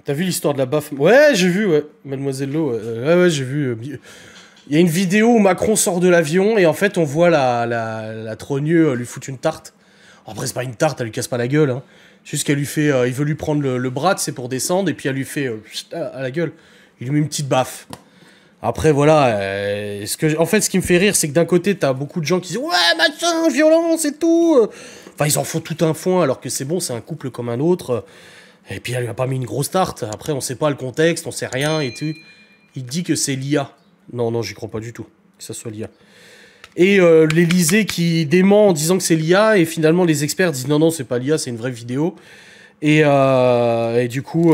T'as vu l'histoire de la baffe? Ouais, j'ai vu, ouais. Mademoiselle Lo, ouais, j'ai vu. Il y a une vidéo où Macron sort de l'avion et en fait, on voit la trogneux lui foutre une tarte. Après, c'est pas une tarte, elle lui casse pas la gueule, hein. Juste qu'elle lui fait. Il veut lui prendre le bras, c'est pour descendre, et puis elle lui fait à la gueule. Il lui met une petite baffe. Après, voilà. En fait, ce qui me fait rire, c'est que d'un côté, t'as beaucoup de gens qui disent ouais, machin, violence et tout. Enfin, ils en font tout un foin, alors que c'est bon, c'est un couple comme un autre. Et puis, elle lui a pas mis une grosse tarte. Après, on sait pas le contexte, on sait rien et tout. Il dit que c'est l'IA. Non, non, j'y crois pas du tout. Que ça soit l'IA. Et l'Elysée qui dément en disant que c'est l'IA, et finalement, les experts disent non, non, c'est pas l'IA, c'est une vraie vidéo. Et du coup.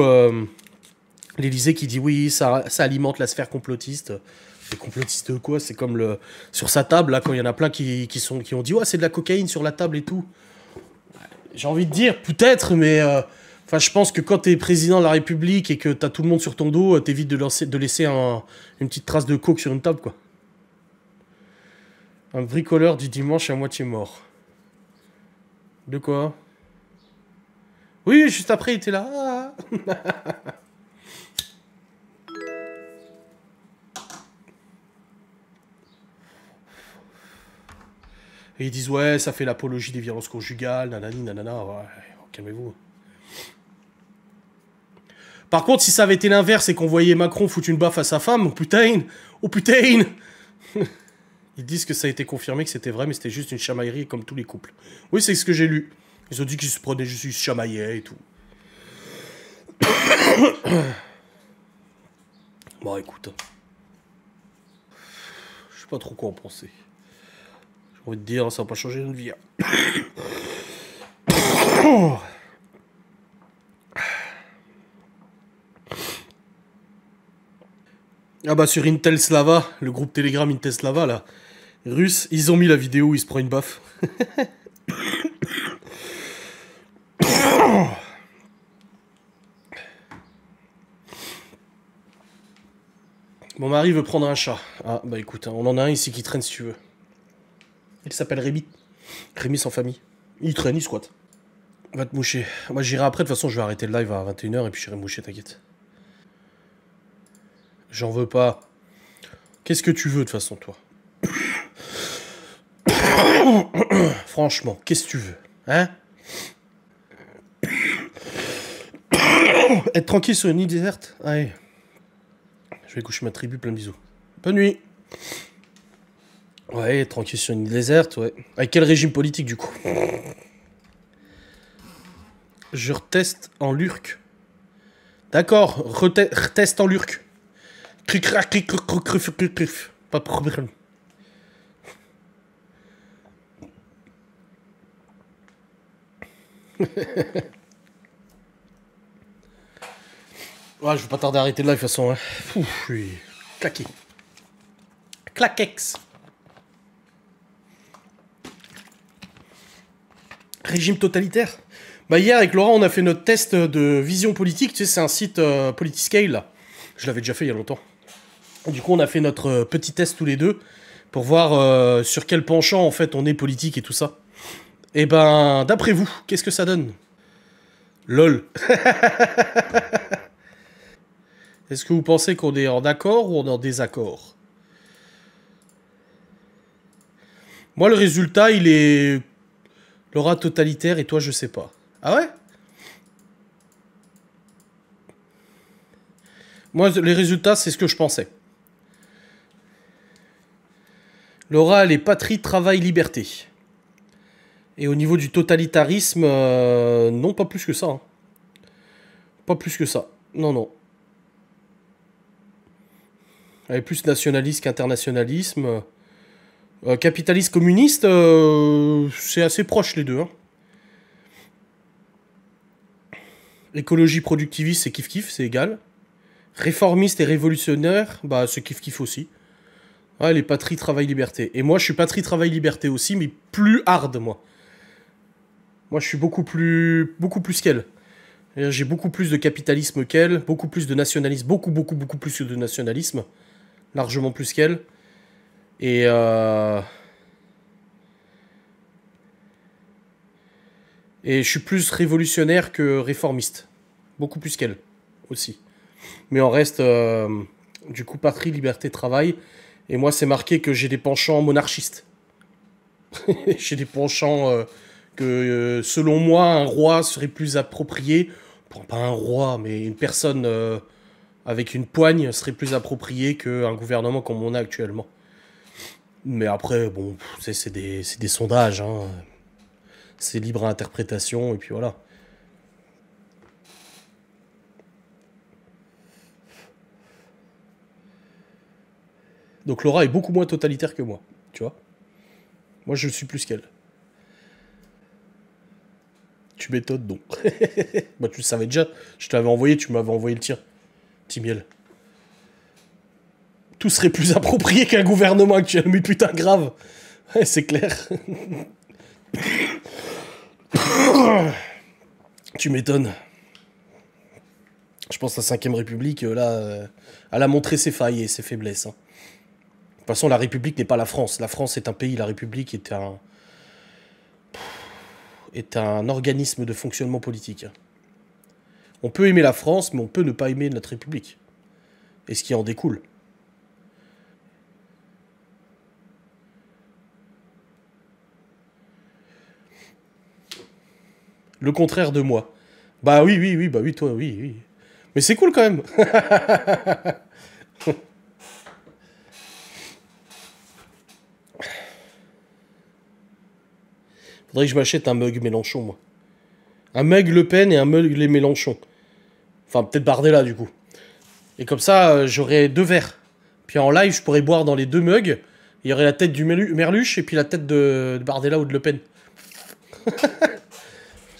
L'Élysée qui dit oui, ça alimente la sphère complotiste. Les complotistes de quoi? C'est comme le sur sa table, là, quand il y en a plein qui ont dit ouais, c'est de la cocaïne sur la table et tout. J'ai envie de dire, peut-être, mais enfin, je pense que quand t'es président de la République et que t'as tout le monde sur ton dos, t'évites de laisser une petite trace de coke sur une table, quoi. Un bricoleur du dimanche à moitié mort. De quoi? Oui, juste après, il était là. Ah. Et ils disent ouais, ça fait l'apologie des violences conjugales, nanani, nanana, ouais, calmez-vous. Par contre, si ça avait été l'inverse et qu'on voyait Macron foutre une baffe à sa femme, oh putain Ils disent que ça a été confirmé que c'était vrai, mais c'était juste une chamaillerie comme tous les couples. Oui, c'est ce que j'ai lu. Ils ont dit qu'ils se prenaient juste, ils se chamaillaient et tout. Bon, écoute. Je sais pas trop quoi en penser. J'ai envie de dire, ça va pas changer notre vie. Ah bah sur Intel Slava, le groupe Telegram Intel Slava là, russe, ils ont mis la vidéo où il se prend une baffe. Mon mari veut prendre un chat. Ah bah écoute, on en a un ici qui traîne si tu veux. Il s'appelle Rémi. Rémi sans famille. Il traîne, il squatte. Va te moucher. Moi j'irai après, de toute façon je vais arrêter le live à 21h et puis j'irai me moucher, t'inquiète. J'en veux pas. Qu'est-ce que tu veux de toute façon toi? Franchement, qu'est-ce que tu veux? Hein? Être tranquille sur une île déserte? Allez. Je vais coucher ma tribu, plein de bisous. Bonne nuit. Ouais, tranquille sur une île déserte, ouais. Avec quel régime politique du coup? Je reteste en lurk. D'accord, reteste en lurk. Pas de problème. Ouais, je vais pas tarder à arrêter de là de toute façon. Hein. Ouf, je suis claqué. Claquex. Régime totalitaire. Bah hier avec Laurent on a fait notre test de vision politique. Tu sais c'est un site Politiscale là. Je l'avais déjà fait il y a longtemps. Et du coup on a fait notre petit test tous les deux pour voir sur quel penchant en fait on est politique et tout ça. Et ben d'après vous, qu'est-ce que ça donne? LOL. Est-ce que vous pensez qu'on est en accord ou on est en désaccord? Moi, le résultat, il est... Laura totalitaire et toi, je sais pas. Ah ouais? Moi, les résultats, c'est ce que je pensais. Laura, elle est patrie, travail, liberté. Et au niveau du totalitarisme, non, pas plus que ça. Hein. Pas plus que ça. Non, non. Elle est plus nationaliste qu'internationalisme. Capitaliste communiste, c'est assez proche les deux. Hein. Écologie productiviste, c'est kiff-kiff, c'est égal. Réformiste et révolutionnaire, bah c'est kiff-kiff aussi. Ouais, les patrie, travail, liberté. Et moi, je suis patrie, travail, liberté aussi, mais plus hard, moi. Moi, je suis beaucoup plus qu'elle. J'ai beaucoup plus de capitalisme qu'elle, beaucoup plus de nationalisme, beaucoup plus de nationalisme. Largement plus qu'elle. Et je suis plus révolutionnaire que réformiste. Beaucoup plus qu'elle. aussi. Mais en reste, du coup, patrie, liberté, travail. Et moi, c'est marqué que j'ai des penchants monarchistes. J'ai des penchants que, selon moi, un roi serait plus approprié. Bon, pas un roi, mais une personne avec une poigne serait plus approprié qu'un gouvernement comme on a actuellement. Mais après, bon, c'est des sondages, hein. C'est libre à interprétation, et puis voilà. Donc Laura est beaucoup moins totalitaire que moi, tu vois. Moi, je suis plus qu'elle. Tu m'étonnes, donc. Bah, tu le savais déjà. Je te l'avais envoyé, tu m'avais envoyé le tien. Petit miel. Tout serait plus approprié qu'un gouvernement actuel. Mais putain, grave. Ouais, c'est clair. Tu m'étonnes. Je pense que la 5ème République, là, elle a montré ses failles et ses faiblesses. Hein. De toute façon, la République n'est pas la France. La France est un pays, la République est un organisme de fonctionnement politique. On peut aimer la France, mais on peut ne pas aimer notre République. Et ce qui en découle. Le contraire de moi. Bah oui, bah oui, toi, oui, oui. Mais c'est cool quand même. Faudrait que je m'achète un mug Mélenchon, moi. Un mug Le Pen et un mug les Mélenchon. Enfin, peut-être Bardella, du coup. Et comme ça, j'aurais 2 verres. Puis en live, je pourrais boire dans les 2 mugs. Il y aurait la tête du Merluche et puis la tête de Bardella ou de Le Pen.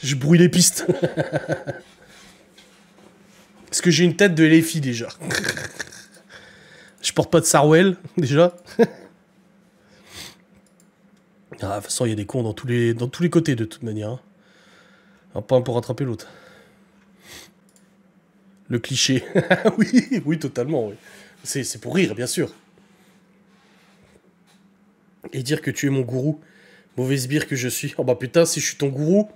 Je brouille les pistes. Parce que j'ai une tête de LFI, déjà. Je porte pas de Sarwell, déjà. Ah, de toute façon, il y a des cons dans tous les côtés, de toute manière. Hein. Un pas un pour rattraper l'autre. Le cliché. Oui, oui, totalement, oui. C'est pour rire, bien sûr. Et dire que tu es mon gourou. Mauvais sbire que je suis. Oh bah putain, si je suis ton gourou,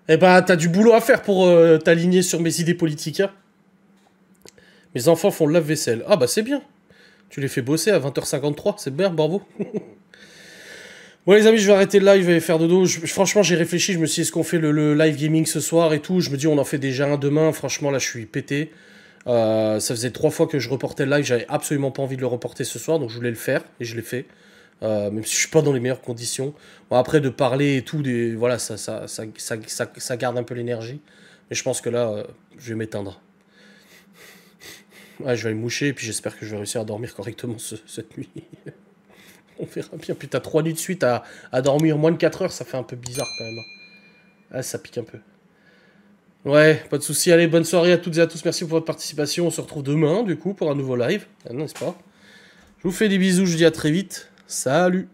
eh bah t'as du boulot à faire pour t'aligner sur mes idées politiques. Hein. Mes enfants font le lave-vaisselle. Ah bah c'est bien. Tu les fais bosser à 20h53, c'est bien, bravo. Bon les amis, je vais arrêter le live, je vais faire dodo. Franchement, j'ai réfléchi, je me suis dit, est-ce qu'on fait le live gaming ce soir et tout. Je me dis, on en fait déjà un demain. Franchement, là, je suis pété. Ça faisait 3 fois que je reportais le live. J'avais absolument pas envie de le reporter ce soir, donc je voulais le faire et je l'ai fait. Même si je suis pas dans les meilleures conditions. Bon, après, de parler et tout, voilà, ça garde un peu l'énergie. Mais je pense que là, je vais m'éteindre. Ouais, je vais me moucher et puis j'espère que je vais réussir à dormir correctement cette nuit. On verra bien. Putain, 3 nuits de suite à dormir moins de 4 heures, ça fait un peu bizarre quand même. Ah, ça pique un peu. Ouais, pas de soucis. Allez, bonne soirée à toutes et à tous. Merci pour votre participation. On se retrouve demain, du coup, pour un nouveau live. N'est-ce pas? Je vous fais des bisous. Je vous dis à très vite. Salut!